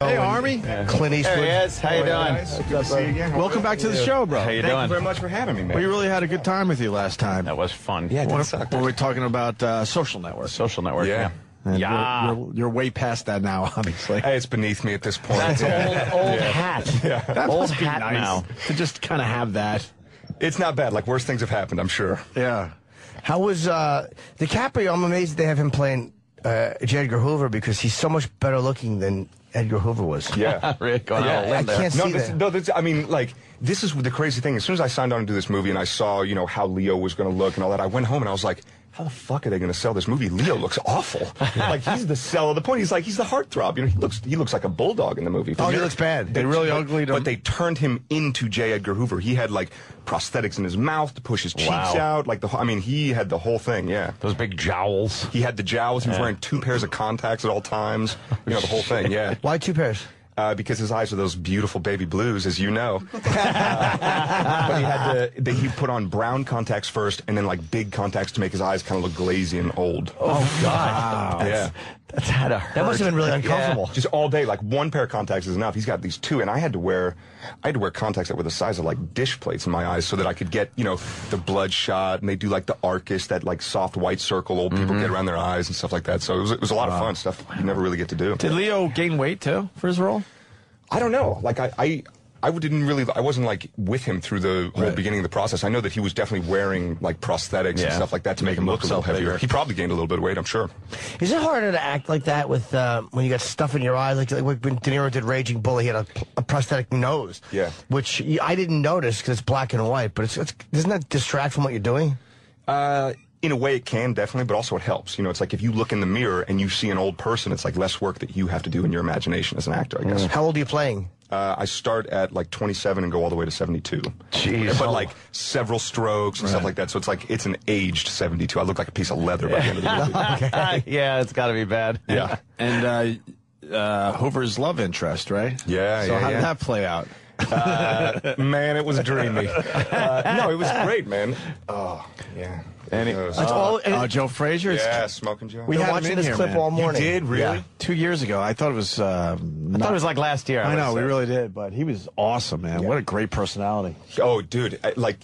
Hey, Armie. Yeah. Clint Eastwood. There he is. How you doing? Good to see you again. Welcome back to the show, bro. How you Thank doing? you very much for having me, man. We really had a good time with you last time. That was fun. Yeah, we were talking about Social Network. Social Network. Yeah. And Yeah. You're way past that now, obviously. Hey, it's beneath me at this point. That's old hat. Yeah. That old must be hat nice now. to just kind of have that. It's not bad. Like, worse things have happened, I'm sure. Yeah. How was DiCaprio? I'm amazed they have him playing J. Edgar Hoover because he's so much better looking than Edgar Hoover was. Yeah. Really going Yeah, on a limb I there. can't see that. I mean, like, this is the crazy thing. As soon as I signed on to do this movie and I saw, you know, how Leo was going to look and all that, I went home and I was like, how the fuck are they going to sell this movie? Leo looks awful. Like, he's the sell of the point. He's the heartthrob. You know, he looks like a bulldog in the movie. Oh, he looks bad. They really ugly him. But they turned him into J. Edgar Hoover. He had, like, prosthetics in his mouth to push his cheeks out. Like, he had the whole thing, yeah. Those big jowls. He had the jowls. He was wearing 2 pairs of contacts at all times. You know, the whole thing, yeah. Why 2 pairs? Because his eyes are those beautiful baby blues, as you know. But he put on brown contacts first, and then like big contacts to make his eyes kind of look glazy and old. Oh God! Yeah. That's had to hurt. That must have been really uncomfortable. Just all day, like 1 pair of contacts is enough. He's got these 2, and I had to wear contacts that were the size of like dish plates in my eyes, so that I could get, you know, the blood shot, and they do like the Arcus, that like soft white circle old people get around their eyes and stuff like that. So it was a lot of fun stuff you never really get to do. Did Leo gain weight too for his role? I don't know. Like I wasn't like with him through the whole beginning of the process. I know that he was definitely wearing like prosthetics and stuff like that to make him look a little heavier. He probably gained a little bit of weight, I'm sure. Is it harder to act like that with when you got stuff in your eyes? Like when De Niro did Raging Bull, he had a prosthetic nose. Yeah. Which I didn't notice because it's black and white. But doesn't that distract from what you're doing? In a way, it can, definitely, but also it helps. You know, it's like if you look in the mirror and you see an old person, it's like less work that you have to do in your imagination as an actor, I guess. How old are you playing? I start at like 27 and go all the way to 72. Jeez. But like several strokes and stuff like that, so it's an aged 72. I look like a piece of leather by the end of the movie. Okay. Yeah, it's got to be bad. Yeah. And Hoover's love interest, right? Yeah, so how did that play out? Man, it was dreamy. No, it was great, man. Oh, yeah. Joe Frazier? Yeah, Smoking Joe. We were watching this clip all morning. You did, really? Yeah. 2 years ago. I thought it was I thought it was like last year. I know, we really did, but he was awesome, man. What a great personality. Oh, dude!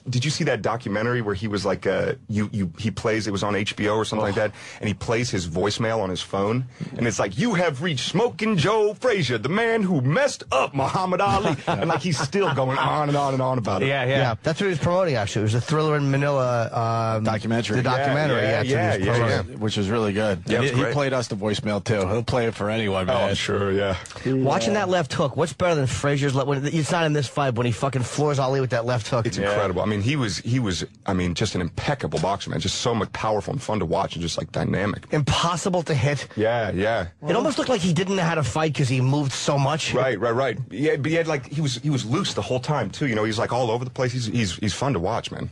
Did you see that documentary where he was like, he plays? It was on HBO or something like that, and he plays his voicemail on his phone, and it's like, "You have reached Smoking Joe Frazier, the man who messed up Muhammad Ali," and like he's still going on and on and on about it. Yeah. That's what he was promoting. Actually, it was a Thriller in Manila Documentary. The documentary, which was really good. Yeah, he played us the voicemail too. He'll play it for anyone, man. Oh, I'm sure, yeah. Watching that left hook, what's better than Frazier's left? It's not in this fight, when he fucking floors Ali with that left hook. It's incredible. I mean, he was, just an impeccable boxer, man. Just so much powerful and fun to watch, and just like dynamic. Impossible to hit. Yeah. It almost looked like he didn't know how to fight because he moved so much. Right. Yeah, but he had he was loose the whole time too. You know, he's like all over the place. He's fun to watch, man.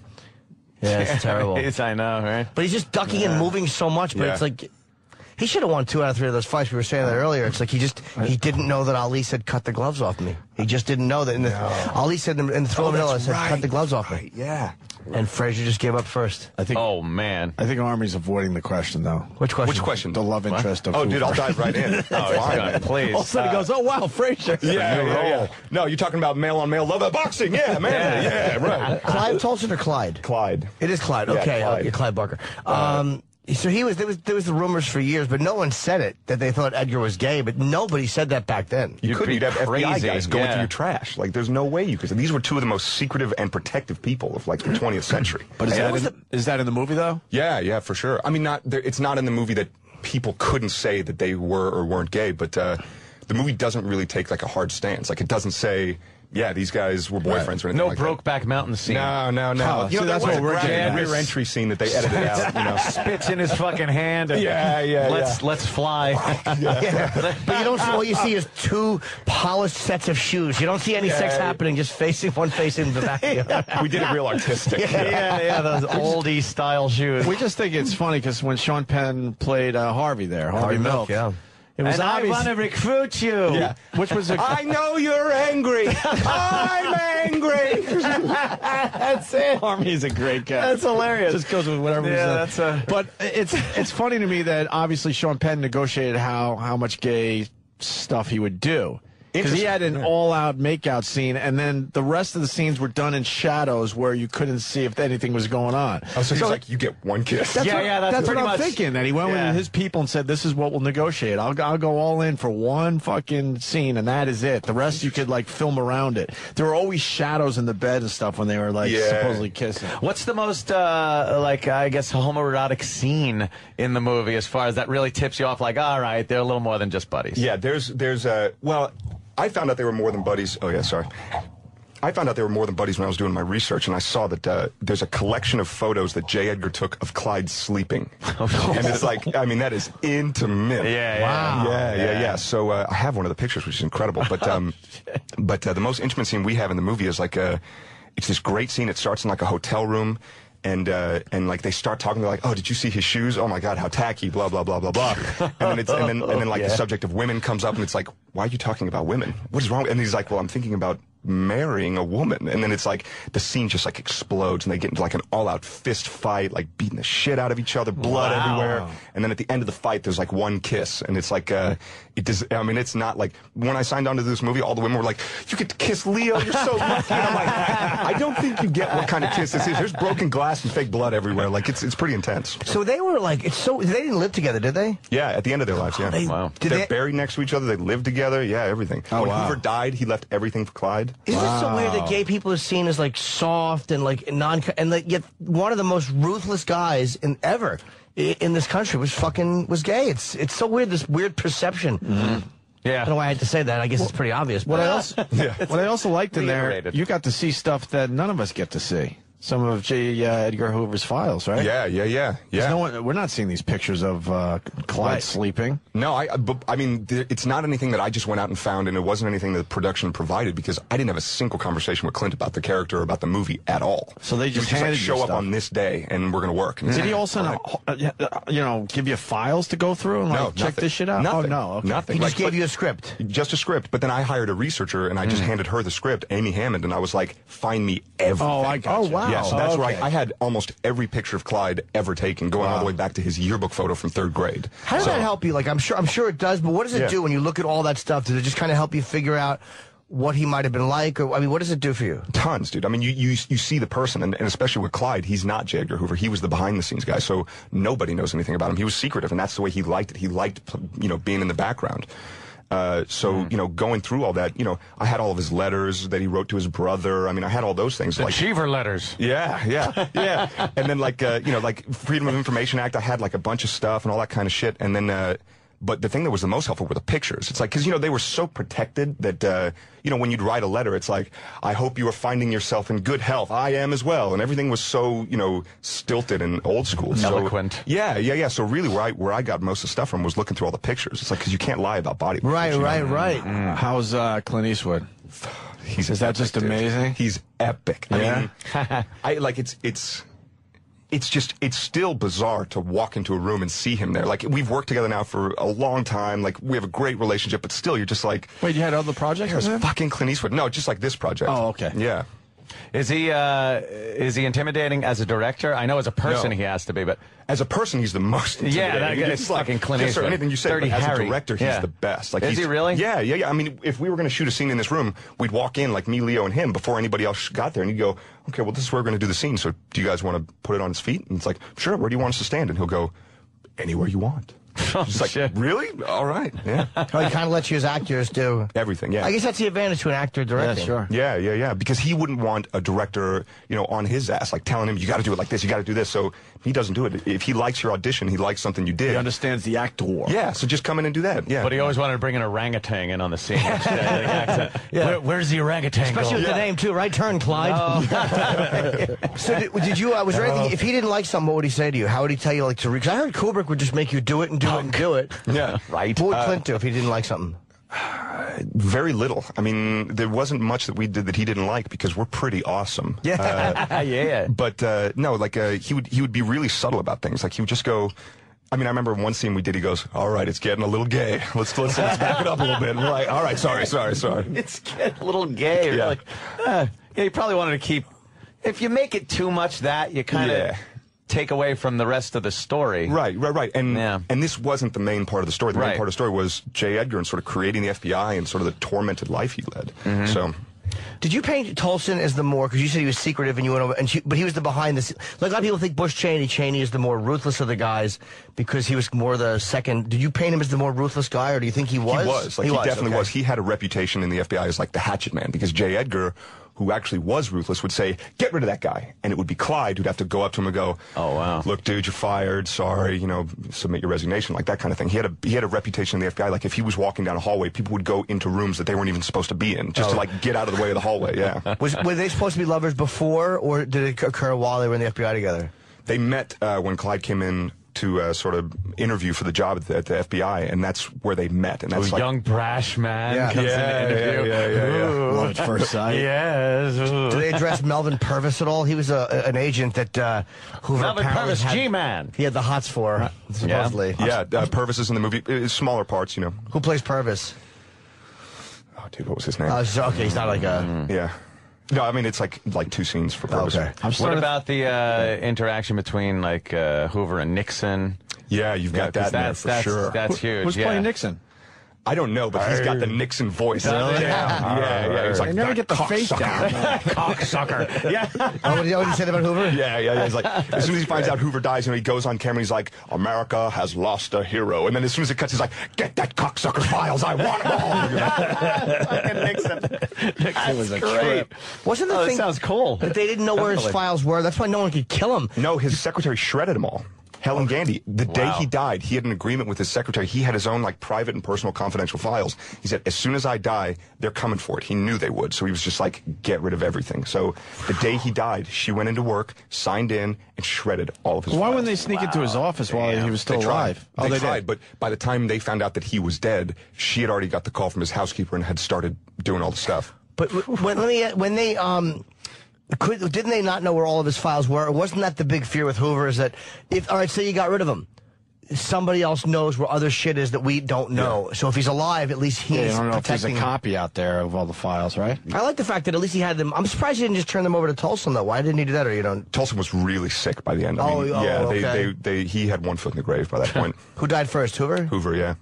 Yeah, it's terrible. I know, right? But he's just ducking and moving so much. But it's like he should have won 2 out of 3 of those fights. We were saying that earlier. It's like he didn't know that Ali said, "Cut the gloves off me." He just didn't know that. Ali said in the Thriller Manila, said, "Cut the gloves off me." Yeah. And Frazier just gave up first. I think. Oh man. I think Armie's avoiding the question though. Which question? Which question? The love interest of. Oh, Hoover. dude, I'll dive right in. Fine, man. Please. All of a sudden he goes, "Oh wow, Frazier." Yeah. No, you're talking about male on male love boxing. Yeah, man. Yeah, right. Clive Tolson or Clyde? Clyde. It is Clyde. Yeah, Okay, Clyde. Clyde Barker. So there was the rumors for years, but no one said it, that they thought Edgar was gay, but nobody said that back then. You couldn't. be You'd have FBI crazy. guys going Yeah. through your trash. Like, there's no way you could. These were 2 of the most secretive and protective people of like the 20th century. But is that in the movie though? Yeah, for sure. I mean, it's not in the movie that people couldn't say that they were or weren't gay, but the movie doesn't really take like a hard stance. Like, it doesn't say, yeah, these guys were boyfriends or anything No like Brokeback Mountain scene. that. No. Oh, You know, see, that's there was what we're a getting at. rear entry scene that they edited out. You know, Spits in his fucking hand. And Let's fly. But you don't see, all you see is 2 polished sets of shoes. You don't see any sex happening, just one facing the back of the other. we did it real artistic. Yeah, those oldie style shoes. We just think it's funny because when Sean Penn played Harvey there, Harvey Milk, yeah. it was And I obvious. want to recruit you. Yeah. Which was a. I know you're angry. I'm angry. That's it. Armie's a great guy. That's hilarious. Just goes with whatever. Yeah, he said. But it's funny to me that obviously Sean Penn negotiated how much gay stuff he would do. Because he had an all-out makeout scene, and then the rest of the scenes were done in shadows where you couldn't see if anything was going on. Oh, so he's like, you get one kiss. That's that's what pretty I'm much thinking. That he went with his people and said, "This is what we'll negotiate. I'll go all in for one fucking scene, and that is it. The rest you could like film around it." There were always shadows in the bed and stuff when they were like supposedly kissing. What's the most like I guess homoerotic scene in the movie as far as that really tips you off? Like, all right, they're a little more than just buddies. Yeah, there's well, I found out they were more than buddies. Oh yeah, sorry. I found out they were more than buddies when I was doing my research, and I saw that there's a collection of photos that J. Edgar took of Clyde sleeping. And it's like, I mean, that is intimate. Yeah. So I have one of the pictures, which is incredible. But the most intimate scene we have in the movie is like it's this great scene. It starts in like a hotel room. And like they start talking, they're like, "Oh, did you see his shoes? Oh my God, how tacky!" Blah blah blah blah blah. And then the subject of women comes up, and it's like, "Why are you talking about women? What is wrong?" And he's like, "Well, I'm thinking about marrying a woman." And then it's like the scene just like explodes, and they get into like an all-out fist fight, like beating the shit out of each other, blood everywhere. And then at the end of the fight, there's like one kiss, and it's like it does. I mean, it's not like when I signed on to this movie, all the women were like, "You get to kiss Leo, you're so lucky." And I'm like, I don't think you get what kind of kiss this is. There's broken glass and fake blood everywhere. Like it's pretty intense. So they were like, they didn't live together, did they? Yeah, at the end of their lives, yeah. Wow. They're buried next to each other. They lived together. Yeah, everything. When Hoover died, he left everything for Clyde. Isn't it so weird that gay people are seen as like soft and like yet one of the most ruthless guys ever in this country was gay. It's so weird, this weird perception. Mm-hmm. Yeah. I don't know why I had to say that. I guess it's pretty obvious. What I also liked in there, you got to see stuff that none of us get to see. Some of J. Edgar Hoover's files, right? Yeah. We're not seeing these pictures of Clyde sleeping. No, I mean, it's not anything that I just went out and found, and it wasn't anything that the production provided, because I didn't have a single conversation with Clint about the character or about the movie at all. So they just handed show up on this day, and we're going to work. Did he also, give you files to go through and check this shit out? Nothing. Oh, no. Okay. Nothing. He just gave you a script. Just a script, but then I hired a researcher, and I just handed her the script, Amy Hammond, and I was like, find me everything. Oh, I got you. Oh, wow. Yes, that's right. I had almost every picture of Clyde ever taken, going all the way back to his yearbook photo from 3rd grade. How does that help you? Like, I'm sure it does, but what does it do when you look at all that stuff? Does it just kind of help you figure out what he might have been like? Or, I mean, what does it do for you? Tons, dude. I mean, you see the person, and especially with Clyde, he's not J. Edgar Hoover. He was the behind-the-scenes guy, so nobody knows anything about him. He was secretive, and that's the way he liked it. He liked, being in the background. Going through all that, I had all of his letters that he wrote to his brother. I mean, I had all those things. The Cheever letters. Yeah. And then like Freedom of Information Act, I had like a bunch of stuff and all that kind of shit. And then, but the thing that was the most helpful were the pictures. It's like, because, they were so protected that, when you'd write a letter, it's like, I hope you are finding yourself in good health. I am as well. And everything was so, stilted and old school. Eloquent. So, yeah. So really where I got most of the stuff from was looking through all the pictures. It's like, because you can't lie about body. Right. How's Clint Eastwood? Is that just amazing? He's epic. Yeah? I mean, it's still bizarre to walk into a room and see him there. Like, we've worked together now for a long time. Like, we have a great relationship, but still, you're just like... Wait, you had other projects with him? Fucking Clint Eastwood. No, just like this project. Oh, okay. Yeah. Is he intimidating as a director? I know as a person he has to be, but... As a person, he's the most intimidating. Yeah, that guy's fucking Clint Eastwood. Anything you say, but as a director, he's the best. Like, is he really? Yeah. I mean, if we were going to shoot a scene in this room, we'd walk in, like me, Leo, and him, before anybody else got there, and he'd go, okay, well, this is where we're going to do the scene, so do you guys want to put it on his feet? And it's like, sure, where do you want us to stand? And he'll go, anywhere you want. Just like, shit. Really? All right. Yeah. He kind of lets you as actors do everything. Yeah. I guess that's the advantage to an actor directing. Yeah, sure. Yeah. Because he wouldn't want a director, on his ass, like telling him, you got to do it like this, you got to do this. So he doesn't do it. If he likes your audition, he likes something you did. He understands the actor. Yeah. So just come in and do that. Yeah. But he always wanted to bring an orangutan in on the scene. Where's the orangutan? Especially with the name too, right? Turn, Clyde. So did you? Was there anything? If he didn't like something, what would he say to you? How would he tell you like to? Because I heard Kubrick would just make you do it and do it and do it. Yeah, right. What would Clint do if he didn't like something? Very little. I mean, there wasn't much that we did that he didn't like because we're pretty awesome. Yeah, yeah. But no, like he would be really subtle about things. Like he would just go. I mean, I remember one scene we did. He goes, "All right, it's getting a little gay. Let's back it up a little bit." And we're like, "All right, sorry." It's getting a little gay. Yeah. Like, you probably wanted to keep. If you make it too much, that you kind of. Yeah. take away from the rest of the story. Right. And this wasn't the main part of the story. The main part of the story was J. Edgar and sort of creating the FBI and sort of the tormented life he led. So. Did you paint Tolson as the more, because you said he was secretive and you went over, but he was the behind the scenes. Like a lot of people think Bush Cheney. Cheney is the more ruthless of the guys because he was more the second. Did you paint him as the more ruthless guy, or do you think he was? He was. He definitely was. He had a reputation in the FBI as like the hatchet man, because J. Edgar, who actually was ruthless, would say, get rid of that guy. And it would be Clyde who'd have to go up to him and go, oh, wow. Look, dude, you're fired. Sorry, submit your resignation, like that kind of thing. He had a reputation in the FBI. Like if he was walking down a hallway, people would go into rooms that they weren't even supposed to be in just to like get out of the way of the hallway. Yeah. Were they supposed to be lovers before, or did it occur while they were in the FBI together? They met when Clyde came in to sort of interview for the job at the FBI, and that's where they met. And that's like young brash man comes in to interview. Yeah. Love at first sight. Yes. Do they address Melvin Purvis at all? He was an agent that Hoover Melvin Purvis, G-Man. He had the hots for, supposedly. Yeah, Purvis is in the movie. Smaller parts, Who plays Purvis? Oh, dude, what was his name? Okay, he's not like a... Yeah. No, I mean, it's like 2 scenes for Purvis. Okay. What about the interaction between Hoover and Nixon? Yeah, you've got that in there for sure. That's huge. Who's playing Nixon? I don't know, but he's got the Nixon voice. Really? Yeah. He's like, I never get the face down. Cocksucker. Yeah. What did you say about Hoover? Yeah. He's like, as soon as he finds out Hoover dies, he goes on camera and he's like, America has lost a hero. And then as soon as it cuts, he's like, get that cocksucker's files. I want them all. Fucking Nixon. Nixon was a trip. Wasn't the thing... That sounds cool. That they didn't know where his files were. That's why no one could kill him. No, his secretary shredded them all. Helen Gandy. The day he died, he had an agreement with his secretary. He had his own private and personal confidential files. He said, as soon as I die, they're coming for it. He knew they would. So he was just like, get rid of everything. So the day he died, she went into work, signed in, and shredded all of his files. Why wouldn't they sneak into his office while he was still alive? They tried, but by the time they found out that he was dead, she had already got the call from his housekeeper and had started doing all the stuff. But didn't they not know where all of his files were? Wasn't that the big fear with Hoover, is that say you got rid of him, somebody else knows where other shit is that we don't know. Yeah. So if he's alive, at least he's I don't know protecting. If there's a copy out there of all the files, right? I like the fact that at least he had them. I'm surprised he didn't just turn them over to Tolson, though. Why didn't he do that? Or Tolson was really sick by the end. He had one foot in the grave by that point. Who died first, Hoover? Hoover, yeah.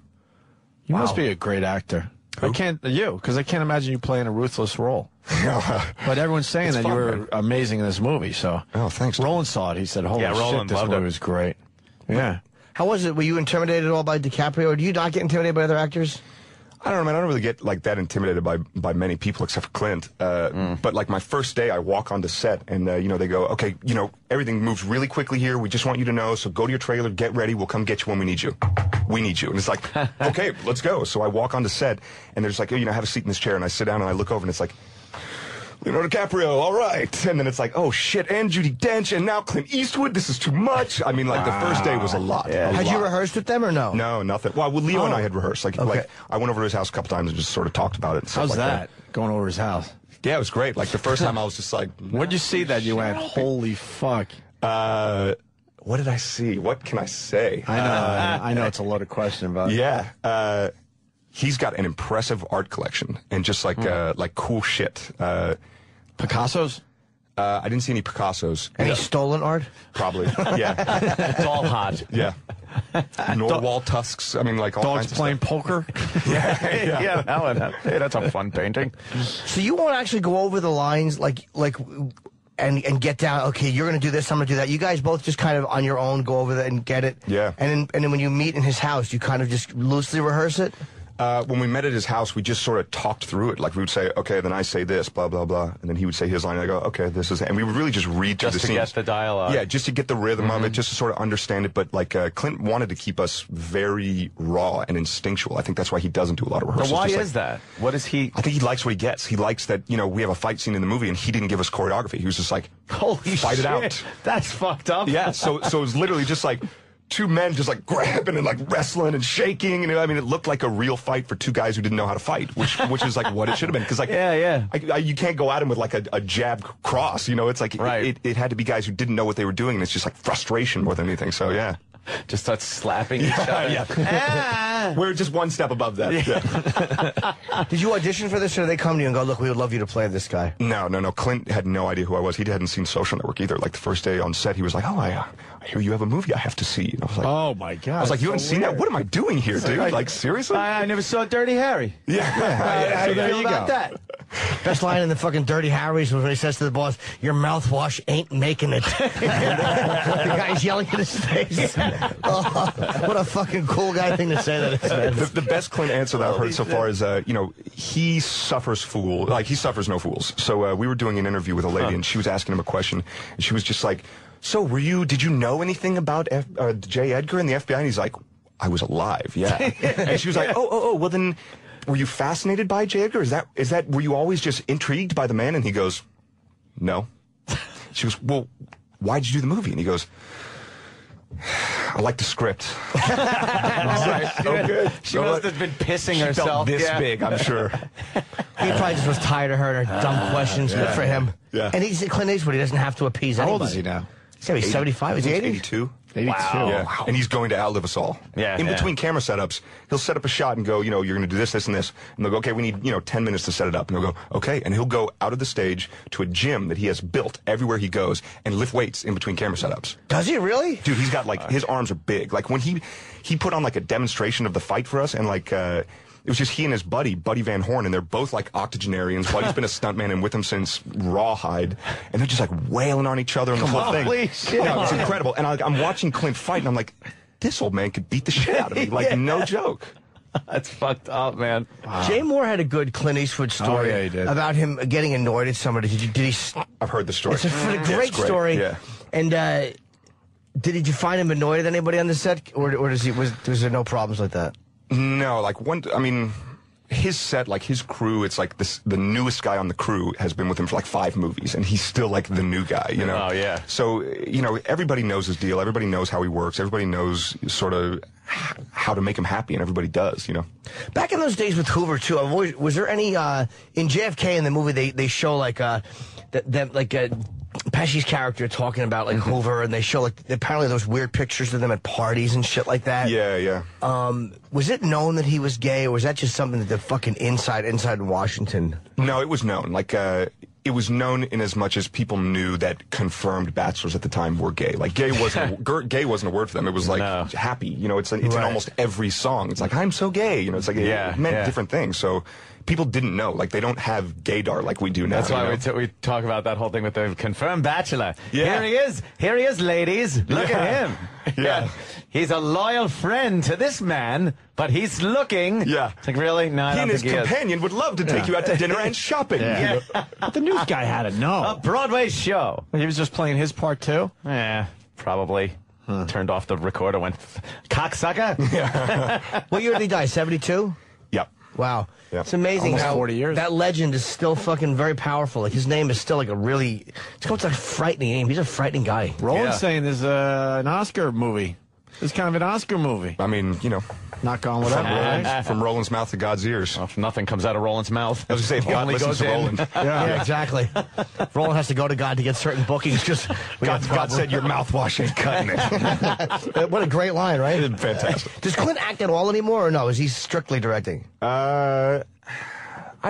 You must be a great actor. Who? Because I can't imagine you playing a ruthless role. But everyone's saying that you were amazing in this movie, so. Oh, thanks. Roland saw it. He said, holy shit, this movie was great. Yeah. How was it? Were you intimidated at all by DiCaprio, or do you not get intimidated by other actors? I don't know, man. I don't really get that intimidated by many people except for Clint. But my first day, I walk onto set and they go, okay, everything moves really quickly here. We just want you to know. So go to your trailer, get ready. We'll come get you when we need you. We need you. And it's like, okay, let's go. So I walk onto set and there's like, have a seat in this chair. And I sit down and I look over and it's like, Leonardo DiCaprio, all right. And then it's like, oh, shit, and Judi Dench, and now Clint Eastwood. This is too much. I mean, the first day was a lot. Yeah. Had you rehearsed with them or no? No, nothing. Well, Leo and I had rehearsed. I went over to his house a couple times and just sort of talked about it. And How's like that, going over his house? Yeah, it was great. The first time I was just like... What'd you see that you went, holy fuck? What did I see? What can I say? I know it's a loaded question, but... Yeah. He's got an impressive art collection and just cool shit. Picasso's? I didn't see any Picasso's. Any stolen art? Probably, yeah. It's all hot. Yeah. Narwhal tusks. I mean, all dogs playing poker? Yeah, that one. Hey, that's a fun painting. So you won't actually go over the lines and get down, okay, you're going to do this, I'm going to do that. You guys both just kind of on your own go over that and get it? Yeah. And then when you meet in his house, you kind of just loosely rehearse it? When we met at his house, we just sort of talked through it. We would say, okay, then I say this, blah, blah, blah. And then he would say his line, and I go, okay, this is... And we would really just read through the scenes. Just to get the dialogue. Yeah, just to get the rhythm of it, just to sort of understand it. But, Clint wanted to keep us very raw and instinctual. I think that's why he doesn't do a lot of rehearsals. So why is that? What is he... I think he likes what he gets. He likes that, we have a fight scene in the movie, and he didn't give us choreography. He was just like, holy fight shit. it out. That's fucked up. Yeah, so it was literally just two men just grabbing and wrestling and shaking, and it looked like a real fight for two guys who didn't know how to fight, which is what it should have been. Because you can't go at him with a jab cross. It's right. it had to be guys who didn't know what they were doing, and it's just frustration more than anything. So yeah. Just start slapping each other. Yeah. We're just one step above that. Yeah. Did you audition for this, or did they come to you and go, look, we would love you to play this guy? No. Clint had no idea who I was. He hadn't seen Social Network either. Like, the first day on set, he was like, oh, I hear you have a movie I have to see. And I was like, oh, my God. I was like, you haven't seen that? What am I doing here, dude? Like, seriously? I never saw Dirty Harry. Yeah. How do you feel about that? Best line in the fucking Dirty Harry's was when he says to the boss, your mouthwash ain't making it. The guy's yelling in his face. Oh, what a fucking cool guy thing to say that is, man. The best Clint answer that I've heard so far is, he suffers he suffers no fools. So we were doing an interview with a lady, and she was asking him a question, and she was just like, so did you know anything about J. Edgar and the FBI? And he's like, I was alive, yeah. And she was like, oh, well then, were you fascinated by J. Edgar? Is that were you always just intrigued by the man? And he goes, no. She goes, well, why'd you do the movie? And he goes, I like the script. Right. So good. She must have been pissing herself. Felt this big, I'm sure. He probably just was tired of her and her dumb questions. Good for him. Yeah. And he's Clint Eastwood. He doesn't have to appease anybody. How old is he now? He's 75. Is he 80? 82. 82. Yeah. And he's going to outlive us all. Yeah, In yeah. between camera setups, he'll set up a shot and go, you're going to do this, this, and this. And they'll go, okay, we need, 10 minutes to set it up. And he'll go, okay. And he'll go out of the stage to a gym that he has built everywhere he goes and lift weights in between camera setups. Does he really? Dude, he's got, his arms are big. Like, when he put on, a demonstration of the fight for us, and, it was just he and his buddy Van Horn, and they're both, octogenarians. Buddy's been a stuntman and with him since Rawhide. And they're just, wailing on each other and the whole thing. Holy shit. Yeah, it's incredible. And I'm watching Clint fight, and I'm like, this old man could beat the shit out of me. No joke. That's fucked up, man. Wow. Jay Moore had a good Clint Eastwood story he did. about him getting annoyed at somebody. Did he? I've heard the story. It's a Yeah, great it's great. story. Yeah. And did you find him annoyed at anybody on the set, or was there no problems like that? No, his set, his crew, it's the newest guy on the crew has been with him for 5 movies, and he's still the new guy, Oh, yeah. So, everybody knows his deal, everybody knows how he works, everybody knows sort of how to make him happy, and everybody does, Back in those days with Hoover, too, was there any, in JFK in the movie, they show Pesci's character talking about Hoover, and they show apparently those weird pictures of them at parties and shit like that. Yeah. Was it known that he was gay, or was that just something that the fucking inside Washington? No, it was known. It was known in as much as people knew that confirmed bachelors at the time were gay. Gay wasn't a word for them. It was happy. It's in almost every song. It's I'm so gay. It meant different things. So people didn't know. They don't have gaydar like we do now. That's why we talk about that whole thing with the confirmed bachelor. Yeah. Here he is, ladies. Look at him. Yeah. He's a loyal friend to this man, but he's looking. Yeah. It's really? No, I he don't and his think he is. companion would love to take you out to dinner and shopping. Yeah. But the news guy had to know. A Broadway show. He was just playing his part, too? Yeah, probably. Turned off the recorder, went, cocksucker. What year did he die, 72? Yep. Wow. Yeah. It's amazing Almost how 40 years. that legend is still fucking very powerful. His name is still it's a frightening name. He's a frightening guy. Roland's saying there's an Oscar movie. It's kind of an Oscar movie. I mean, Not gone whatever. from Roland's mouth to God's ears. Well, if nothing comes out of Roland's mouth. I was going to say, if God only listens goes to in. Roland. Yeah, exactly. Roland has to go to God to get certain bookings because God said your mouthwash ain't cutting it. What a great line, right? Fantastic. Does Clint act at all anymore, or no? Is he strictly directing? I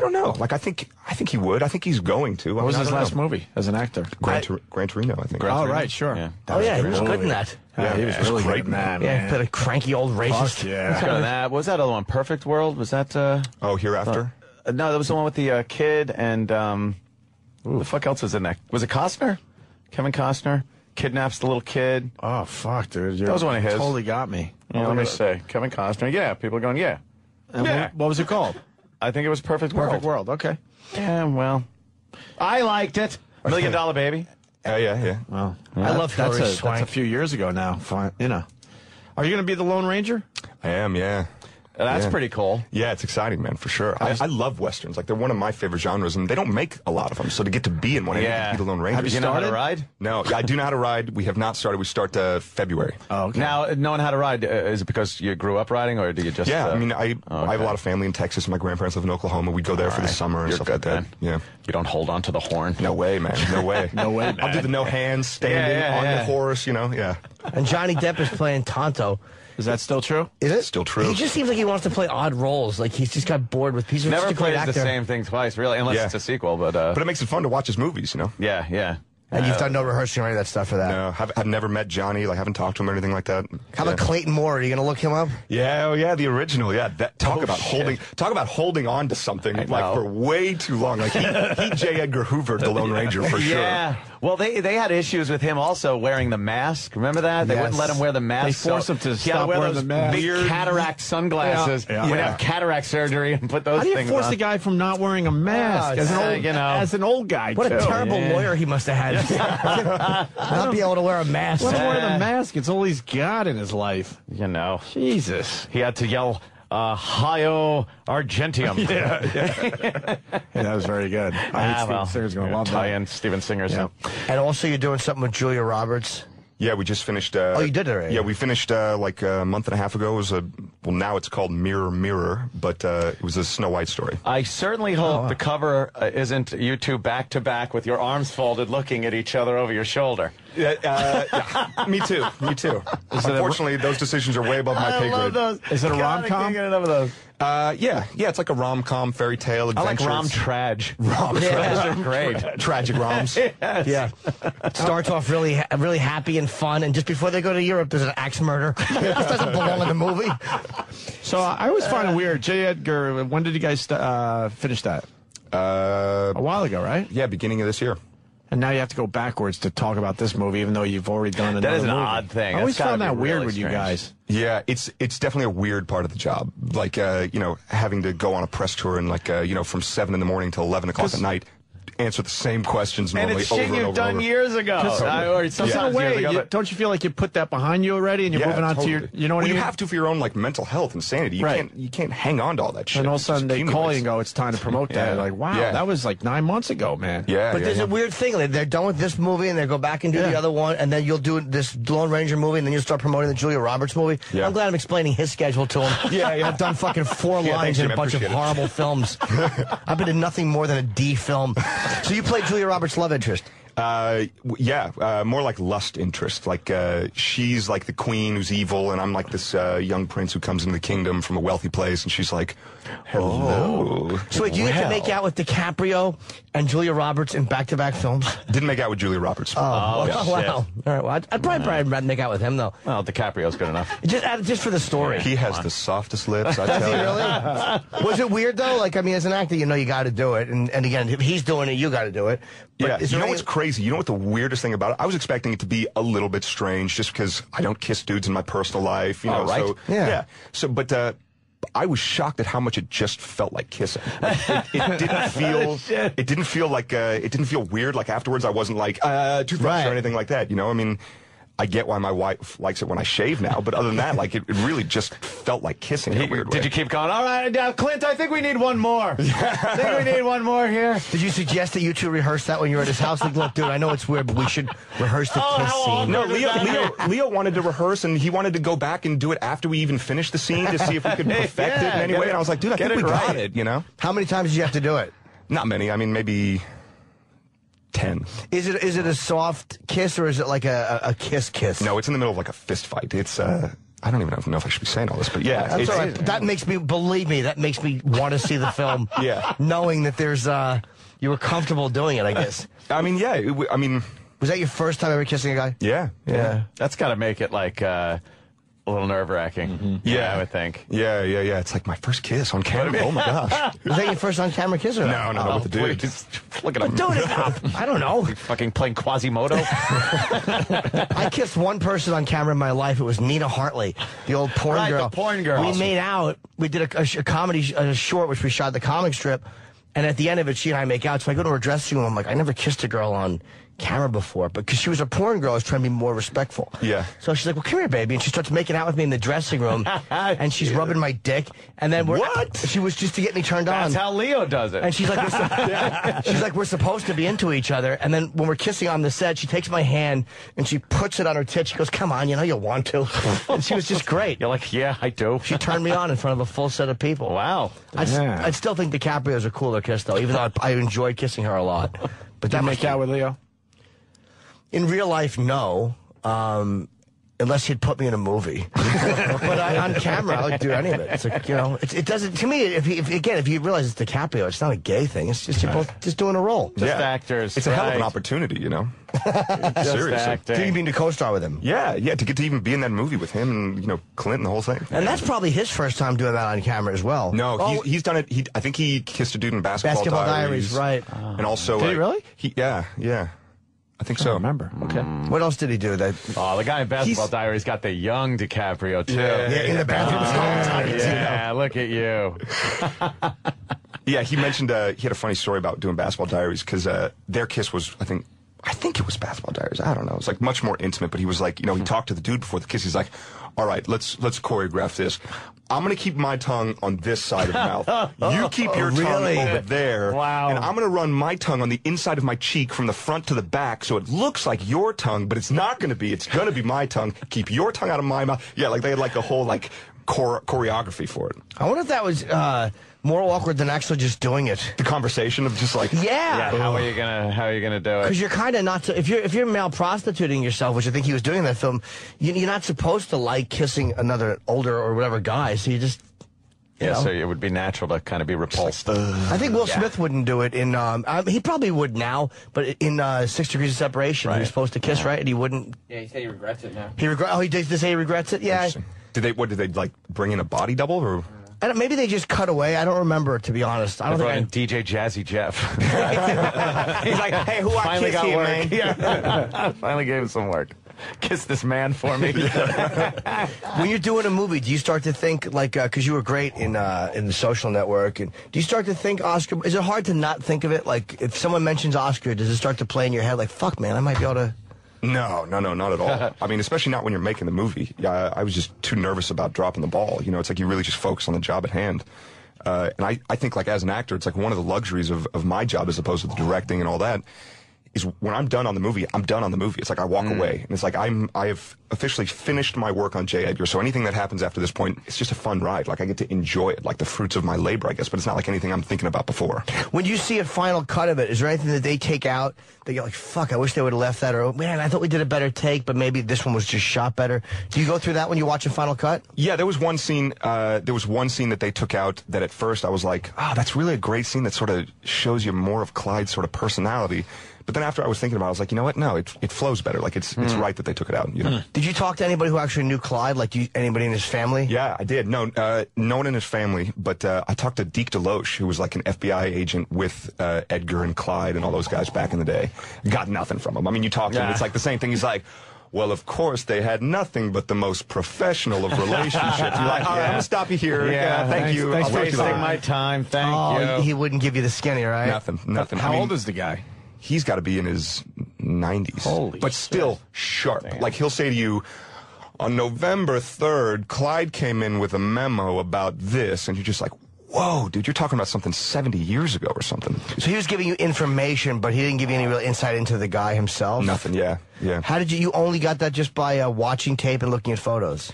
don't know. I think he would. I think he's going to. What was his last movie as an actor? Gran Torino, I think. Oh, right, sure. Yeah. He was good in that. Yeah, he was really great in that, Yeah, man. but a cranky old racist. Fuck yeah. What was that other one? Perfect World? Was that? Oh, Hereafter? No, that was the one with the kid and who the fuck else was in that? Was it Costner? Kevin Costner kidnaps the little kid. Oh, fuck, dude. That was one of his. Totally got me. Yeah, let me say, Kevin Costner. Yeah, people are going, yeah. And what was it called? I think it was Perfect World. Perfect World, okay. Yeah, well, I liked it. $1 Million Baby. Yeah. Well, I love Hilary that's Swank. a few years ago now. Fine, Are you going to be the Lone Ranger? I am, yeah. That's pretty cool. Yeah, it's exciting, man, for sure. I love Westerns. Like, they're one of my favorite genres, and they don't make a lot of them. So to get to be in one, and be the Lone Ranger. Have you know how to ride? No, I do know how to ride. We have not started. We start February. Oh, okay. Now, knowing how to ride, is it because you grew up riding, or do you just... Yeah, I mean, I have a lot of family in Texas. My grandparents live in Oklahoma. We'd go there for the summer and stuff like that. Yeah. You don't hold on to the horn? No way, man. No way. No way, man. I'll do the no hands, standing on the horse, yeah. And Johnny Depp is playing Tonto. Is that still true? Is it still true? He just seems like he wants to play odd roles. Like he's just got bored with pieces. Never plays the same thing twice, really, unless it's a sequel. But it makes it fun to watch his movies, Yeah. And you've done no rehearsing or any of that stuff for that? No, I've never met Johnny. Like, haven't talked to him or anything like that. How about Clayton Moore? Are you going to look him up? Yeah, the original. Yeah, talk about holding on to something for way too long. Like he J. Edgar Hoovered the Lone Ranger for sure. Yeah. Well, they had issues with him also wearing the mask. Remember that? They wouldn't let him wear the mask. They forced him to stop wearing the mask. Big cataract sunglasses. Yeah. Would have cataract surgery and put those things on. How do you force a guy from not wearing a mask as an old guy? What a terrible lawyer he must have had. Not be able to wear a mask. Let him wear the mask. It's all he's got in his life. Jesus. He had to yell, Hio Argentium. Yeah, that was very good. Steven Singer's going to love that. Tie-in Steven Singer's. Yeah. And also you're doing something with Julia Roberts. Yeah, we just finished. You did it already? Yeah, we finished like a month and a half ago. It was now it's called Mirror Mirror, but it was a Snow White story. I certainly hope the cover isn't you two back to back with your arms folded, looking at each other over your shoulder. Yeah, me too. Unfortunately, those decisions are way above my pay grade. Those. Is it a rom-com? Get enough of those. Yeah, it's like a rom-com fairy tale adventure. I like rom-trage. Rom-trage are great. Tragic roms. Yes. Yeah. Starts off really happy and fun, and just before they go to Europe, there's an axe murder. It just doesn't belong in the movie. So I always find it weird. J. Edgar, when did you guys finish that? A while ago, right? Yeah, beginning of this year. And now you have to go backwards to talk about this movie, even though you've already done another movie. That is an odd thing. I always found that weird with you guys. Yeah, it's definitely a weird part of the job. Like, having to go on a press tour and from 7 in the morning till 11 o'clock at night, answer the same questions normally and it's shit over you've done years ago. Or sometimes years ago, don't you feel like you put that behind you already and you're moving on to your, you know what I mean? You have to for your own mental health and sanity. You can't hang on to all that shit. And all of a sudden they call you and go, it's time to promote that. You're like, wow, that was like 9 months ago, man. Yeah. But there's a weird thing. They're done with this movie and they go back and do the other one, and then you'll do this Lone Ranger movie, and then you'll start promoting the Julia Roberts movie. Yeah. I'm glad I'm explaining his schedule to him. I've done fucking 4 lines in a bunch of horrible films. I've been in nothing more than a D film. So you played Julia Roberts' love interest? More like lust interest. Like, she's like the queen who's evil, and I'm like this young prince who comes into the kingdom from a wealthy place, and she's like, hello. So wait, you get to make out with DiCaprio and Julia Roberts in back-to-back films? Didn't make out with Julia Roberts. Wow. All right, well, I'd probably make out with him, though. Well, DiCaprio's good enough. Just for the story. He has the softest lips, I tell you. Really? Was it weird, though? Like, I mean, as an actor, you got to do it. And again, if he's doing it, you got to do it. But you know what's crazy? You know what the weirdest thing about it? I was expecting it to be a little bit strange just because I don't kiss dudes in my personal life. Right? So, So, but I was shocked at how much it just felt like kissing. Like, it didn't feel. It didn't feel like. It didn't feel weird. Like afterwards, I wasn't like toothbrush or anything like that. I mean, I get why my wife likes it when I shave now, but other than that, like it really just felt like kissing in a weird way. Did you keep going? All right, Clint, I think we need one more. I think we need one more here. Did you suggest that you two rehearse that when you were at his house? Like, look, dude, I know it's weird, but we should rehearse the kiss scene. No, Leo wanted to rehearse, and he wanted to go back and do it after we even finished the scene to see if we could perfect it in any way. And I was like, dude, I think we got it. How many times did you have to do it? Not many. I mean, maybe 10. Is it a soft kiss, or is it like a kiss? No, it's in the middle of like a fist fight. It's I don't even know if I should be saying all this, but yeah. That's all right. That makes me, believe me, that makes me want to see the film. Knowing that there's you were comfortable doing it, I guess. I mean, was that your first time ever kissing a guy? Yeah. That's got to make it like a little nerve-wracking. I would think. Yeah. It's like my first kiss on camera. Oh my gosh. Was that your first on-camera kiss or no? No, with the dude. Look at him. Dude, I don't know. Fucking playing Quasimodo. I kissed one person on camera in my life. It was Nina Hartley, the old porn girl. The porn girl. We made out. We did a comedy short, which we shot the comic strip. And at the end of it, she and I make out. So I go to her dressing room. I'm like, I never kissed a girl on camera before, but because she was a porn girl, I was trying to be more respectful. Yeah. So she's like, well, come here, baby. And she starts making out with me in the dressing room, and she's rubbing my dick. And then she was just to get me turned on. That's how Leo does it. And she's like, she's like, we're supposed to be into each other. And then when we're kissing on the set, she takes my hand and she puts it on her tit. She goes, come on, you know you want to. And she was just great. You're like, yeah, I do. She turned me on in front of a full set of people. Wow. I still think DiCaprio's a cooler kiss, though, even though I enjoyed kissing her a lot. But Did you make out with Leo? In real life, no. Unless he'd put me in a movie. But on camera, I would do any of it. It's like, you know, it doesn't, to me, if you realize it's DiCaprio, it's not a gay thing. It's just you're both just doing a role. Just actors. It's a hell of an opportunity, you know? Seriously. Acting. Did you mean to co-star with him? Yeah, to get to even be in that movie with him and, you know, Clinton, the whole thing. And that's probably his first time doing that on camera as well. No, he's done it. I think he kissed a dude in Basketball Diaries, right. And also... Did he really? Yeah. I think so. I remember. Okay. What else did he do? The guy in Basketball Diaries got the young DiCaprio, too. Yeah, in the bathroom. Yeah, look at you. Yeah, he mentioned he had a funny story about doing Basketball Diaries because their kiss was, I think it was Basketball Diaries. I don't know. It was like much more intimate, but he was like, you know, he talked to the dude before the kiss. He's like, all right, let's choreograph this. I'm going to keep my tongue on this side of the mouth. You keep your tongue over there. Wow. And I'm going to run my tongue on the inside of my cheek from the front to the back so it looks like your tongue, but it's not going to be. It's going to be my tongue. Keep your tongue out of my mouth. Yeah, like they had like a whole like choreography for it. I wonder if that was more awkward than actually just doing it. The conversation of just like... Yeah. How are you gonna do it? Because you're kind of not... if you're male prostituting yourself, which I think he was doing in that film, you're not supposed to like kissing another older or whatever guy, so you just... You know? So it would be natural to kind of be repulsed. I think Will Smith wouldn't do it in... he probably would now, but in 6 Degrees of Separation, he was supposed to kiss, right? And he wouldn't... Yeah, he said he regrets it now. He did say he regrets it? Yeah. Did they like bring in a body double or... Maybe they just cut away. I don't remember, to be honest. I don't think DJ Jazzy Jeff. He's like, hey, who I Finally kiss got here, work. man? Yeah. Finally gave him some work. Kiss this man for me. When you're doing a movie, do you start to think, like, because you were great in The Social Network, and do you start to think Oscar? Is it hard to not think of it? Like, if someone mentions Oscar, does it start to play in your head, like, fuck, man, I might be able to... No, not at all. I mean, especially not when you're making the movie. Yeah, I was just too nervous about dropping the ball. You know, it's like you really just focus on the job at hand. And I think, like, as an actor, it's like one of the luxuries of my job as opposed to the directing and all that is when I'm done on the movie, I'm done on the movie. It's like I walk away. And it's like I have officially finished my work on J. Edgar. So anything that happens after this point, it's just a fun ride. Like I get to enjoy it, like the fruits of my labor, I guess. But it's not like anything I'm thinking about before. When you see a final cut of it, is there anything that they take out that you're like, fuck, I wish they would have left that, or man, I thought we did a better take, but maybe this one was just shot better? Do you go through that when you watch a final cut? Yeah, there was one scene. That they took out that at first I was like, that's really a great scene that sort of shows you more of Clyde's sort of personality. But then after I was thinking about it, I was like, you know what? No, it flows better. Like, it's right that they took it out, you know? Did you talk to anybody who actually knew Clyde? Like, anybody in his family? Yeah, I did. No one in his family, but I talked to Deke DeLoach, who was like an FBI agent with Edgar and Clyde and all those guys back in the day. Got nothing from him. I mean, you talk to him, it's like the same thing. He's like, well, of course, they had nothing but the most professional of relationships. You're like, all right, I'm going to stop you here. Yeah, thank you. Thanks for I'll wasting my time. Thank you. He wouldn't give you the skinny, right? Nothing. How old is the guy? He's got to be in his 90s. Holy but still sharp. Damn. Like, he'll say to you, on November 3rd, Clyde came in with a memo about this, and you're just like, whoa, dude, you're talking about something 70 years ago or something. So he was giving you information, but he didn't give you any real insight into the guy himself? Nothing, yeah. How did you only got that just by watching tape and looking at photos?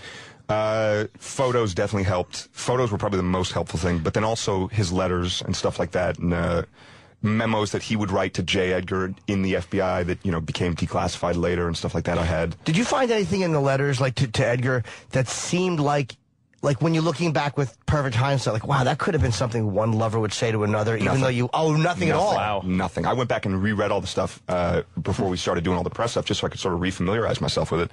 Photos definitely helped. Photos were probably the most helpful thing, but then also his letters and stuff like that, and memos that he would write to J. Edgar in the FBI that, you know, became declassified later and stuff like that I had. Did you find anything in the letters, like, to Edgar that seemed like when you're looking back with perfect hindsight, like, wow, that could have been something one lover would say to another, even though nothing at all? Wow. Nothing. I went back and reread all the stuff before we started doing all the press stuff just so I could sort of refamiliarize myself with it.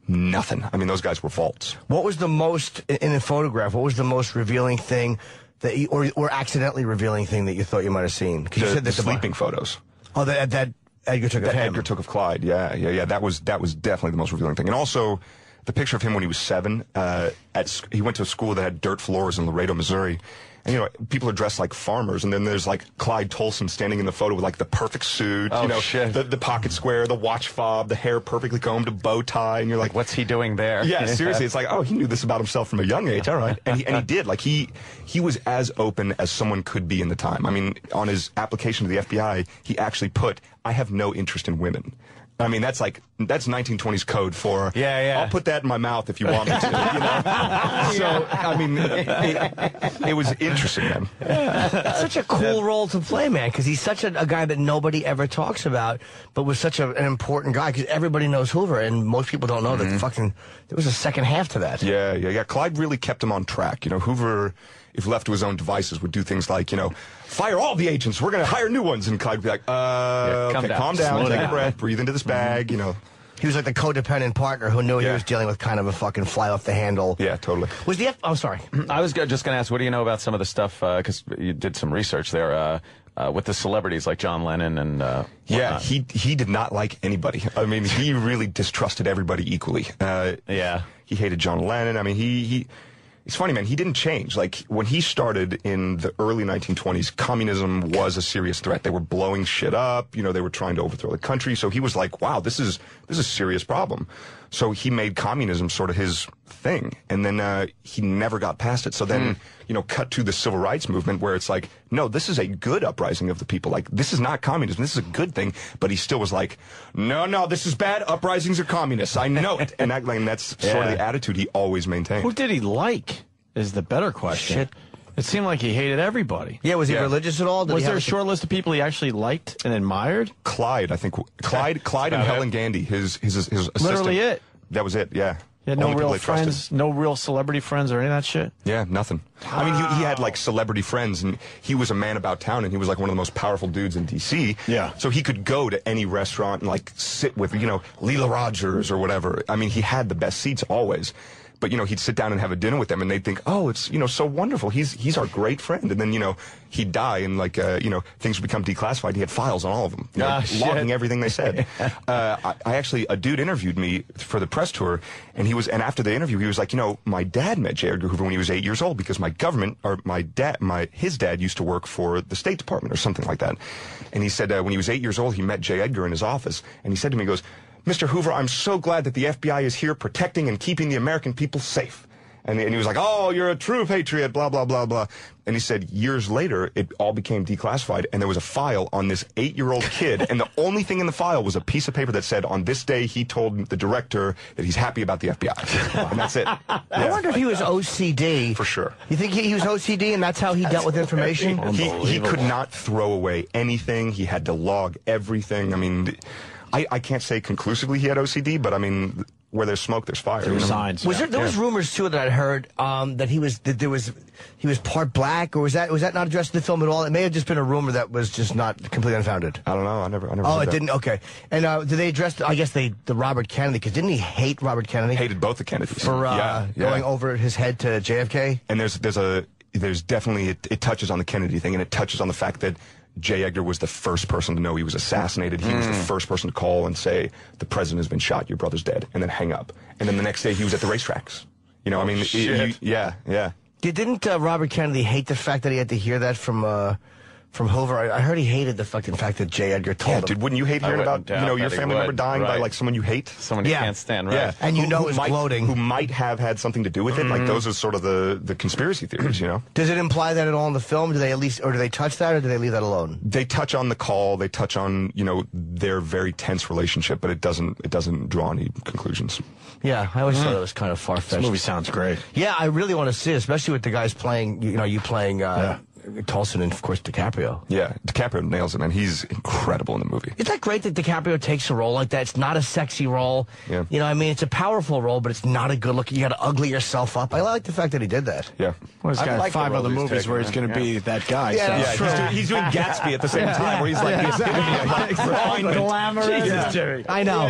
Nothing. I mean, those guys were vaults. What was the most, in a photograph, what was the most revealing thing that you, or accidentally revealing thing that you thought you might have seen? Because you said the sleeping photos. Oh, that Edgar took of him. Edgar took of Clyde. Yeah. That was definitely the most revealing thing. And also, the picture of him when he was 7. He went to a school that had dirt floors in Laredo, Missouri. And, you know, people are dressed like farmers, and then there's, like, Clyde Tolson standing in the photo with, like, the perfect suit, oh, you know, shit. The pocket square, the watch fob, the hair perfectly combed, a bow tie, and you're like, what's he doing there? Yeah, seriously, it's like, oh, he knew this about himself from a young age, all right. And he did. Like, he was as open as someone could be in the time. I mean, on his application to the FBI, he actually put, I have no interest in women. I mean, that's 1920s code for, yeah. I'll put that in my mouth if you want me to, you know? So, I mean, it was interesting, man. It's such a cool role to play, man, because he's such a guy that nobody ever talks about, but was such an important guy, because everybody knows Hoover, and most people don't know that there was a second half to that. Yeah. Clyde really kept him on track. You know, Hoover, if left to his own devices, would do things like, you know, fire all the agents, we're going to hire new ones. And Clyde would be like, calm down, take a breath, breathe into this bag, you know. He was like the codependent partner who knew he was dealing with kind of a fucking fly off the handle. Yeah, totally. Was the I'm sorry. I was just going to ask, what do you know about some of the stuff, because you did some research there, with the celebrities like John Lennon and yeah, he did not like anybody. I mean, he really distrusted everybody equally. He hated John Lennon. I mean, it's funny, man, he didn't change. Like, when he started in the early 1920s, communism was a serious threat. They were blowing shit up. You know, they were trying to overthrow the country. So he was like, wow, this is a serious problem. So he made communism sort of his thing. And then he never got past it. So then, you know, cut to the civil rights movement where it's like, no, this is a good uprising of the people. Like, this is not communism. This is a good thing. But he still was like, no, this is bad. Uprisings are communists. I know it. And that's sort of the attitude he always maintained. Who did he like is the better question. Shit. It seemed like he hated everybody. Yeah, was he religious at all? Was there a short list of people he actually liked and admired? Clyde, I think. Clyde and Helen Gandy, his assistant. Literally it. That was it, yeah. He had no real friends, no real celebrity friends or any of that shit? Yeah, nothing. Wow. I mean, he had, like, celebrity friends, and he was a man about town, and he was, like, one of the most powerful dudes in D.C. Yeah. So he could go to any restaurant and, like, sit with, you know, Leela Rogers or whatever. I mean, he had the best seats always. But, you know, he'd sit down and have a dinner with them, and they'd think, oh, it's, you know, so wonderful. He's our great friend. And then, you know, he'd die, and, like, you know, things would become declassified. He had files on all of them, you know, logging everything they said. I actually, a dude interviewed me for the press tour, and after the interview, he was like, you know, my dad met J. Edgar Hoover when he was 8 years old, because his dad used to work for the State Department or something like that. And he said when he was 8 years old, he met J. Edgar in his office, and he said to me, he goes, Mr. Hoover, I'm so glad that the FBI is here protecting and keeping the American people safe. And he was like, oh, you're a true patriot, blah, blah, blah, blah. And he said years later, it all became declassified, and there was a file on this 8-year-old kid, and the only thing in the file was a piece of paper that said, on this day, he told the director that he's happy about the FBI. And that's it. I wonder if he was OCD. For sure. You think he was OCD, and that's how he dealt with information? He could not throw away anything. He had to log everything. I mean, I can't say conclusively he had OCD, but I mean, where there's smoke, there's fire. There were signs. There was rumors too that I'd heard that he was part black, or was that not addressed in the film at all? It may have just been a rumor that was just not completely unfounded. I don't know. I never. Oh, it didn't. Okay. And did they address? I guess the Robert Kennedy, because didn't he hate Robert Kennedy? Hated both the Kennedys for going over his head to JFK. And there's definitely it touches on the Kennedy thing, and it touches on the fact that J. Edgar was the first person to know he was assassinated. He was the first person to call and say, the president has been shot, your brother's dead, and then hang up. And then the next day he was at the racetracks. You know, I mean, yeah. Didn't Robert Kennedy hate the fact that he had to hear that from Hoover? I heard he hated the fucking fact that J. Edgar told him. Dude, wouldn't you hate hearing about, you know, your family member dying by, like, someone you hate? Someone you can't stand, right? Yeah. And you know is gloating. Who might have had something to do with it. Like, those are sort of the conspiracy theories, you know? Does it imply that at all in the film? Do they touch that, or do they leave that alone? They touch on the call. They touch on, you know, their very tense relationship, but it doesn't draw any conclusions. Yeah, I always thought it was kind of far-fetched. This movie sounds great. Yeah, I really want to see it, especially with the guys playing, you playing Tolson and, of course, DiCaprio. Yeah, DiCaprio nails it, man. He's incredible in the movie. Isn't that great that DiCaprio takes a role like that? It's not a sexy role. Yeah. You know, I mean, it's a powerful role, but it's not a good look. You got to ugly yourself up. I like the fact that he did that. Yeah. Well, he's got 5 other movies where he's going to be that guy. Yeah, he's doing Gatsby at the same time, where he's like, glamorous. Jesus, Jerry. I know.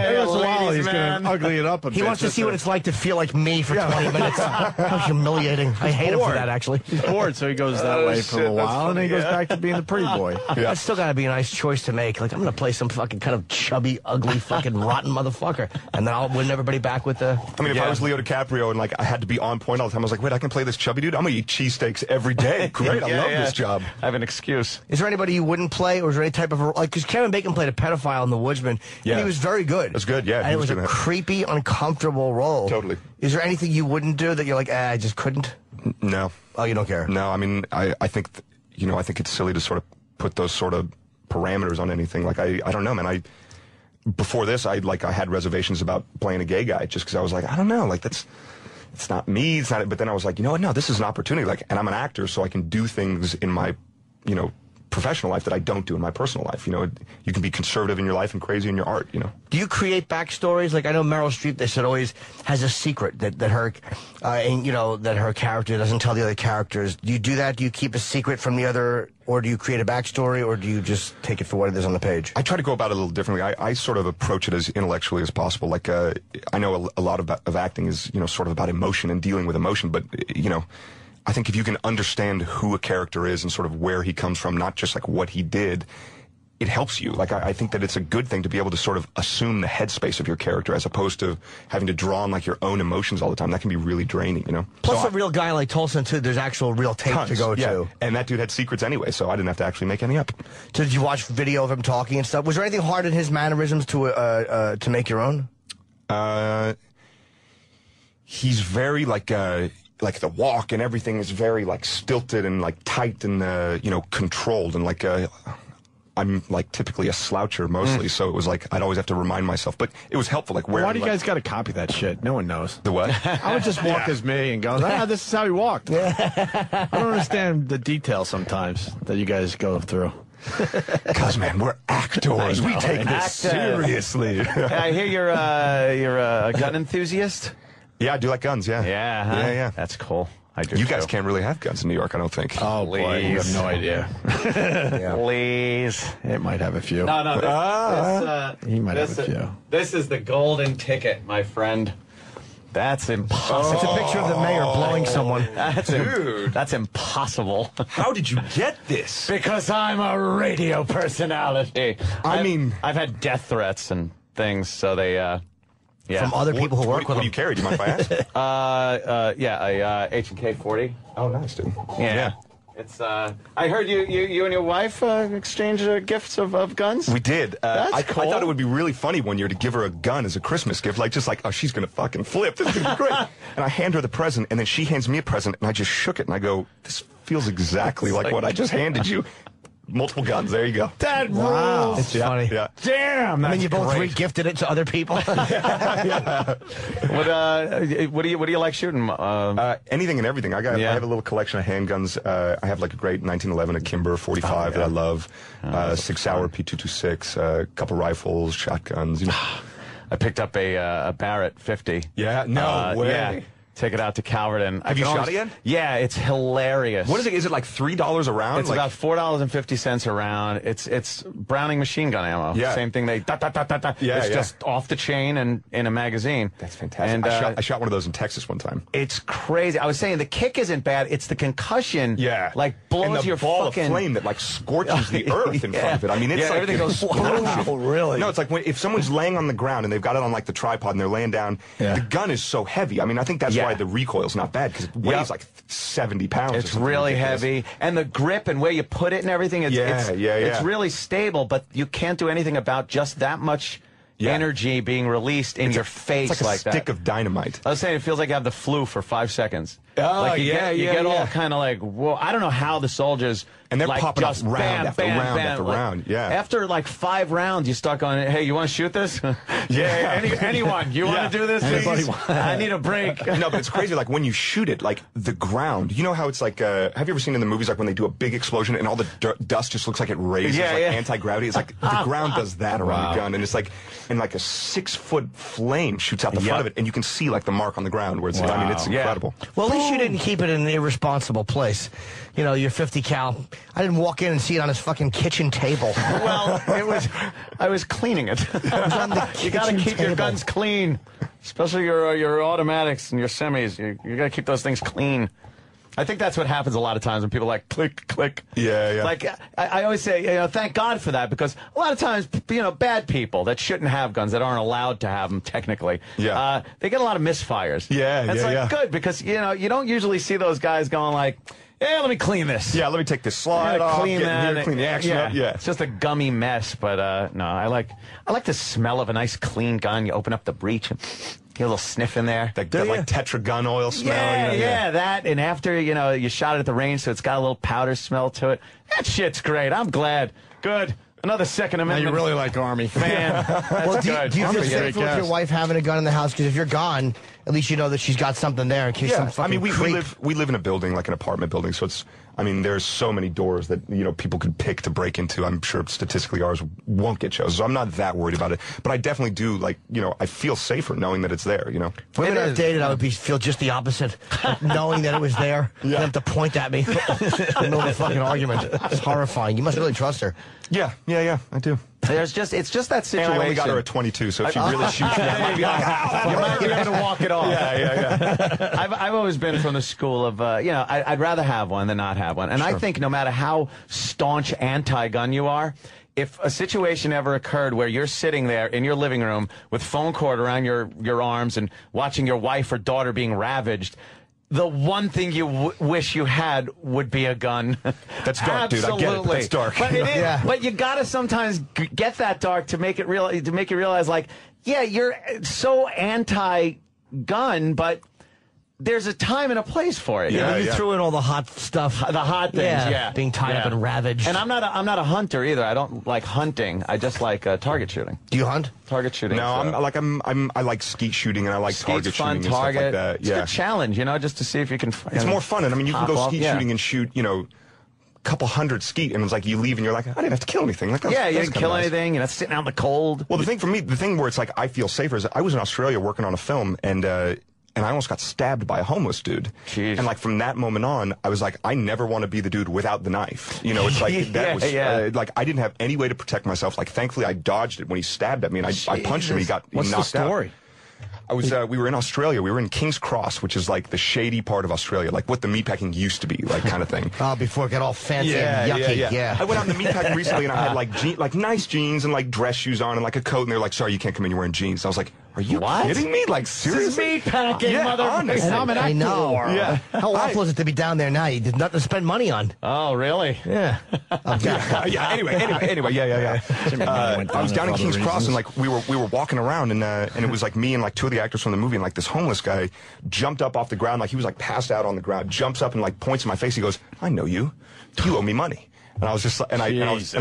He's going to ugly it up a bit. He wants to see what it's like to feel like me for 20 minutes. How humiliating. I hate him for that, actually. He's bored, so he goes that way for a a while, and then he goes back to being the pretty boy. That's still got to be a nice choice to make. Like, I'm going to play some fucking kind of chubby, ugly, fucking rotten motherfucker, and then I'll win everybody back with the... I mean, if I was Leo DiCaprio and, like, I had to be on point all the time, I was like, wait, I can play this chubby dude? I'm going to eat cheesesteaks every day. Great, I love this job. I have an excuse. Is there anybody you wouldn't play, or is there any type of... Like, because Kevin Bacon played a pedophile in The Woodsman, and he was very good. That's good, yeah. And it was a creepy, uncomfortable role. Totally. Is there anything you wouldn't do that you're like, I just couldn't? No. Oh, you don't care? No, I mean, I think, I think it's silly to sort of put those sort of parameters on anything. Like, I don't know, man. Before this, I had reservations about playing a gay guy just because I was like, I don't know, like, it's not me, it's not, but then I was like, you know what, no, this is an opportunity, like, and I'm an actor, so I can do things in my, professional life that I don't do in my personal life. You can be conservative in your life and crazy in your art, Do you create backstories? Like, I know Meryl Streep, they said, always has a secret that her, that her character doesn't tell the other characters. Do you do that? Do you keep a secret from the other, or do you create a backstory, or do you just take it for what it is on the page? I try to go about it a little differently. I sort of approach it as intellectually as possible. Like, I know a lot of acting is, sort of about emotion and dealing with emotion, but, I think if you can understand who a character is and sort of where he comes from, not just like what he did, it helps you. Like, I think that it's a good thing to be able to sort of assume the headspace of your character as opposed to having to draw on like your own emotions all the time. That can be really draining, Plus, a real guy like Tolson, too, there's actual real tape to go to. And that dude had secrets anyway, so I didn't have to actually make any up. So did you watch video of him talking and stuff? Was there anything hard in his mannerisms to make your own? He's very like the walk and everything is very like stilted and like tight and controlled, and like I'm like typically a sloucher mostly, so it was like I'd always have to remind myself, but it was helpful. Like, why do you guys got to copy that shit? No one knoes. The what? I would just walk as me and go, this is how he walked. I don't understand the details sometimes that you guys go through. Because, man, we're actors. We take this seriously. I hear you're a gun enthusiast. Yeah, I do like guns, yeah. Yeah, huh? Yeah. That's cool. I do. You guys can't really have guns in New York, I don't think. Oh, boy, you have no idea. Please. It might have a few. No, he might have a few. This is the golden ticket, my friend. That's impossible. It's a picture of the mayor blowing someone. Dude. That's impossible. How did you get this? Because I'm a radio personality. I've had death threats and things, so they... From other people who work with them. What do you carry? Do you mind if I ask? A H&K 40. Oh, nice, dude. Yeah. It's I heard you and your wife exchange gifts of guns. We did. That's cool. I thought it would be really funny one year to give her a gun as a Christmas gift, oh, she's gonna fucking flip. This is gonna be great. And I hand her the present, and then she hands me a present, and I just shook it, and I go, this feels exactly like what I just handed you. Multiple guns. There you go. That rules. It's funny. Yeah. Damn. And then you both re-gifted it to other people. What do you like shooting? Anything and everything. I have a little collection of handguns. I have like a great 1911, a Kimber 45 that I love. 6 Hour P226, a couple rifles, shotguns. I picked up a Barrett 50. Yeah. No way. Yeah. Take it out to Calverton. Have you shot it yet? Yeah, it's hilarious. What is it? Is it like $3 a round? It's about $4.50 a round. It's Browning machine gun ammo. Yeah. Same thing. It's just off the chain and in a magazine. That's fantastic. And I shot one of those in Texas one time. It's crazy. I was saying the kick isn't bad. It's the concussion. Yeah. Like blows and the your ball fucking of flame that like scorches the earth in front of it. I mean, it's like everything goes. Wow, really? No, it's like if someone's laying on the ground and they've got it on like the tripod and they're laying down, the gun is so heavy. I mean, I think that's why the recoil's not bad, because it weighs like 70 pounds. It's really heavy, and the grip and where you put it and everything. It's really stable, but you can't do anything about just that much energy being released in your face it's like a that. stick of dynamite. I was saying it feels like you have the flu for 5 seconds. Oh, like you get all kind of like, whoa, I don't know how the soldiers... And they're like, popping up just round after round after like, round, yeah. After like 5 rounds, you start going, hey, you want to shoot this? Anyone, you want to do this? Please? I need a break. No, but it's crazy, like when you shoot it, like the ground, you know how it's like, have you ever seen in the movies, like when they do a big explosion and all the dust just looks like it raises, like anti-gravity? It's like the ground does that around the gun, and it's like, and like a 6-foot flame shoots out the front of it, and you can see like the mark on the ground where it's, I mean, it's incredible. Well, at least you didn't keep it in an irresponsible place. You know, your 50 cal. I didn't walk in and see it on his fucking kitchen table. Well, I was cleaning it. It was on the You got to keep your guns clean, especially your automatics and your semis. You got to keep those things clean. I think that's what happens a lot of times when people like click, click. Yeah. Like I always say, thank God for that, because a lot of times, bad people that shouldn't have guns, that aren't allowed to have them technically, they get a lot of misfires. Yeah, it's good, because you don't usually see those guys going like, "Yeah, let me clean this. Yeah, let me take this slide off, clean the action up." Yeah, it's just a gummy mess. But no, I like the smell of a nice clean gun. You open up the breech and get a little sniff in there. That like Tetra gun oil smell. Yeah, that. And after you shot it at the range, so it's got a little powder smell to it. That shit's great. I'm glad. Good. Another Second Amendment. Now you really like Army. Man, that's good. Do you feel safer with your wife having a gun in the house? Because if you're gone, at least you know that she's got something there in case some fucking we live in a building, like an apartment building, so it's, there's so many doors that, people could pick to break into. I'm sure statistically ours won't get chosen, so I'm not that worried about it. But I definitely do, I feel safer knowing that it's there, Women I've dated, I would feel just the opposite. Knowing that it was there, and have to point at me in the middle of a fucking argument. It's horrifying. You must really trust her. Yeah, I do. It's just that situation. And I only got her at 22, so if she really shoots me, I might be like, you might be able to walk it off. Yeah. I've always been from the school of, I'd rather have one than not have one. And I think no matter how staunch anti-gun you are, if a situation ever occurred where you're sitting there in your living room with phone cord around your arms and watching your wife or daughter being ravaged, the one thing you wish you had would be a gun. That's dark, dude. I get it, but that's dark. But it is. But you gotta sometimes get that dark to make it real. To make you realize, like, yeah, you're so anti-gun, but there's a time and a place for it. You threw in all the hot stuff, the hot things, being tied up and ravaged. And I'm not a hunter either. I don't like hunting. I just like target shooting. Do you hunt? Target shooting. No, I like skeet shooting, and I like target shooting and stuff like that. It's a challenge, just to see if you can. It's more fun, and you can go skeet shooting and shoot, a couple hundred skeet, and it's like you leave and you're like, I didn't have to kill anything. Like, you didn't kill anything. You're not sitting out in the cold. Well, the thing where it's like I feel safer is I was in Australia working on a film, and I almost got stabbed by a homeless dude. Jeez. And like from that moment on, I was like, I never want to be the dude without the knife. It's like that was like I didn't have any way to protect myself. Like thankfully, I dodged it when he stabbed at me, and I punched him. He got What's knocked the story? out. We were in Australia. We were in King's Cross, which is like the shady part of Australia, like what the meatpacking used to be, like kind of thing. Before it got all fancy and yucky. Yeah. I went out in the meatpacking recently, and I had like nice jeans and like dress shoes on and like a coat, and they were like, "Sorry, you can't come in. You're wearing jeans." And I was like, "Are you kidding me? Like seriously?" Meatpacking, honestly. I know. Yeah. How awful is it to be down there now? You did nothing to spend money on. Oh, really? Yeah. Anyway, yeah. I was down in King's Cross, and like we were walking around, and it was like me and like two of the actors from the movie, and like this homeless guy jumped up off the ground, like he was like passed out on the ground, jumps up and like points in my face. He goes, "I know you. You owe me money." And I was just like, and I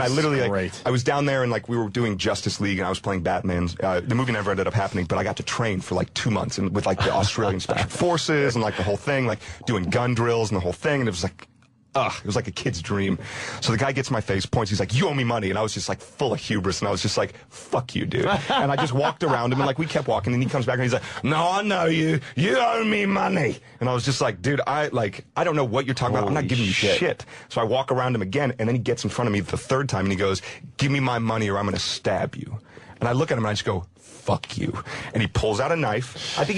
literally, like, I was down there and like we were doing Justice League and I was playing Batman. The movie never ended up happening, but I got to train for like 2 months and with like the Australian Special Forces and like the whole thing, like doing gun drills and the whole thing. And it was like, it was like a kid's dream. So the guy gets in my face, points, he's like, "You owe me money." And I was just like full of hubris, and I was just like, "Fuck you, dude." And I just walked around him, and like we kept walking, and he comes back and he's like, "No, I know you. You owe me money." And I was just like, "Dude, I don't know what you're talking about. I'm not giving you shit." So I walk around him again, and then he gets in front of me the third time, and he goes, "Give me my money or I'm going to stab you." And I look at him and I just go, "Fuck you." And he pulls out a knife. I think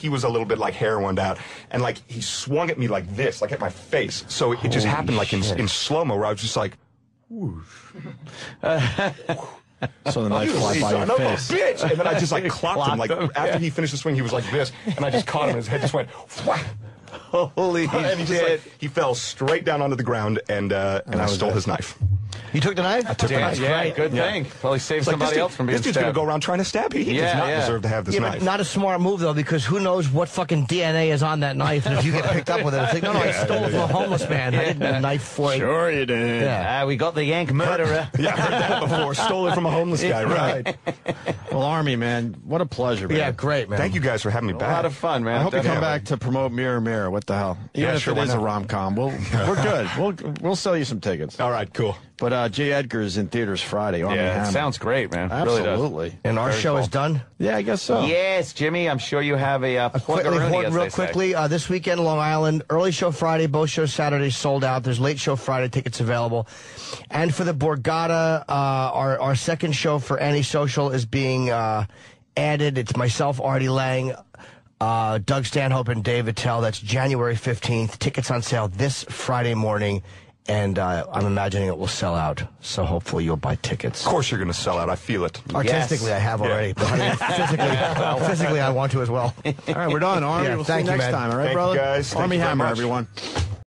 he was a little bit like heroined out. And like he swung at me like this, like at my face. So it just happened like in slow-mo where I was just like, whoosh. So the knife flies by your face. Bitch! And then I just like clocked him. Like after he finished the swing, he was like this. And I just caught him and his head just went, whack. Holy and he shit. He fell straight down onto the ground, and I stole his knife. You took the knife? I took the knife. Yeah, good thing. Probably saved somebody else from being stabbed. This dude's going to go around trying to stab you. He does not deserve to have this knife. Not a smart move, though, because who knows what fucking DNA is on that knife, and if you get picked up with it, it's like, no, I stole it from a homeless man. I didn't have a knife for it. Sure you did. Yeah. We got the Yank murderer. Yeah, I heard that before. Stole it from a homeless guy, right? Well, Army, man, what a pleasure, man. Yeah, great, man. Thank you guys for having me back. A lot of fun, man. I hope you come back to promote Mirror Mirror. What the hell? Even if it is a rom-com, we're good. We'll sell you some tickets. All right, cool. But J. Edgar is in theaters Friday. Yeah, it sounds great, man. Absolutely. Really does. And our show is done? Yeah, I guess so. Yes, Jimmy, I'm sure you have a real quickly, this weekend, Long Island, early show Friday, both shows Saturday sold out. There's late show Friday tickets available. And for the Borgata, our second show for Antisocial is being added. It's myself, Artie Lang, Doug Stanhope and Dave Attell. That's January 15th. Tickets on sale this Friday morning. And I'm imagining it will sell out, so hopefully you'll buy tickets. Of course you're going to sell out. I feel it. Artistically, I have already. But I mean, physically, I want to as well. All right, we're done. Armie, we'll see you next time. All right, Thank brother? you guys. Armie Thank you very Hammer, much. everyone.